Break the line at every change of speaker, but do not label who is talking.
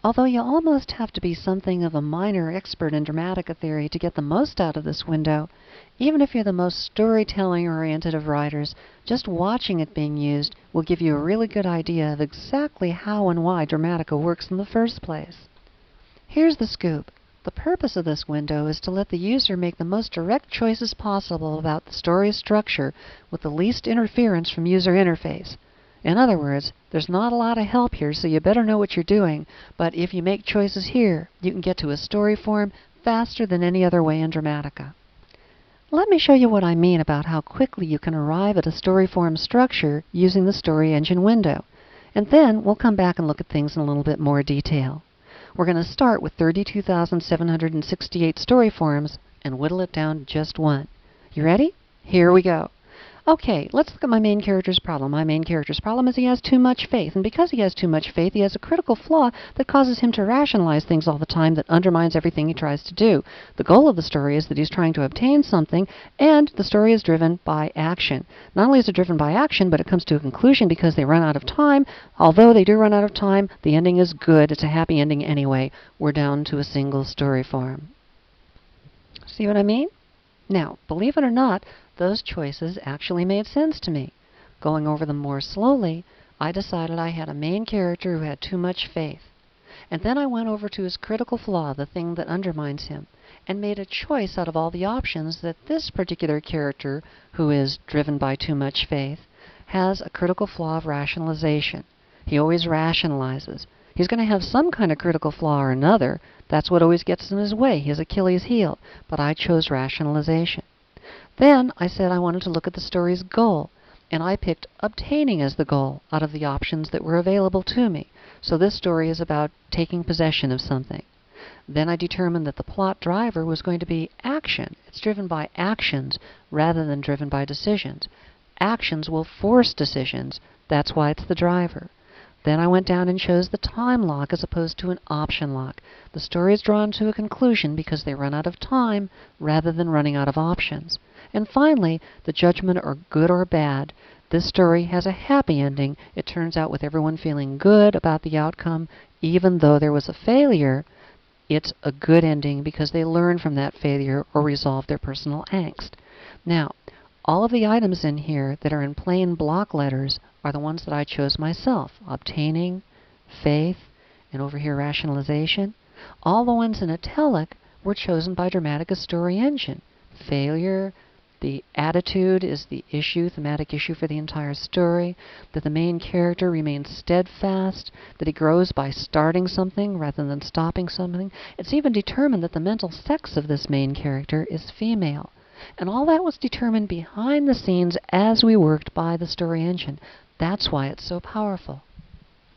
Although you almost have to be something of a minor expert in Dramataica theory to get the most out of this window, even if you're the most storytelling-oriented of writers, just watching it being used will give you a really good idea of exactly how and why Dramataica works in the first place. Here's the scoop. The purpose of this window is to let the user make the most direct choices possible about the story's structure with the least interference from user interface. In other words, there's not a lot of help here, so you better know what you're doing, but if you make choices here, you can get to a story form faster than any other way in Dramataica. Let me show you what I mean about how quickly you can arrive at a story form structure using the Story Engine window, and then we'll come back and look at things in a little bit more detail. We're going to start with 32,768 story forms and whittle it down to just one. You ready? Here we go. Okay, let's look at my main character's problem. My main character's problem is he has too much faith, and because he has too much faith, he has a critical flaw that causes him to rationalize things all the time that undermines everything he tries to do. The goal of the story is that he's trying to obtain something, and the story is driven by action. Not only is it driven by action, but it comes to a conclusion because they run out of time. Although they do run out of time, the ending is good. It's a happy ending anyway. We're down to a single story form. See what I mean? Now, believe it or not, those choices actually made sense to me. Going over them more slowly, I decided I had a main character who had too much faith. And then I went over to his critical flaw, the thing that undermines him, and made a choice out of all the options that this particular character, who is driven by too much faith, has a critical flaw of rationalization. He always rationalizes. He's going to have some kind of critical flaw or another. That's what always gets in his way, his Achilles heel. But I chose rationalization. Then I said I wanted to look at the story's goal, and I picked obtaining as the goal out of the options that were available to me. So this story is about taking possession of something. Then I determined that the plot driver was going to be action. It's driven by actions rather than driven by decisions. Actions will force decisions. That's why it's the driver. Then I went down and chose the time lock as opposed to an option lock. The story is drawn to a conclusion because they run out of time rather than running out of options. And finally, the judgment or good or bad. This story has a happy ending. It turns out with everyone feeling good about the outcome. Even though there was a failure, it's a good ending because they learn from that failure or resolve their personal angst. Now, all of the items in here that are in plain block letters are the ones that I chose myself. Obtaining, faith, and over here rationalization. All the ones in italic were chosen by Dramataica's Story Engine. Failure, the attitude is the issue, thematic issue for the entire story, that the main character remains steadfast, that he grows by starting something rather than stopping something. It's even determined that the mental sex of this main character is female. And all that was determined behind the scenes as we worked by the Story Engine. That's why it's so powerful.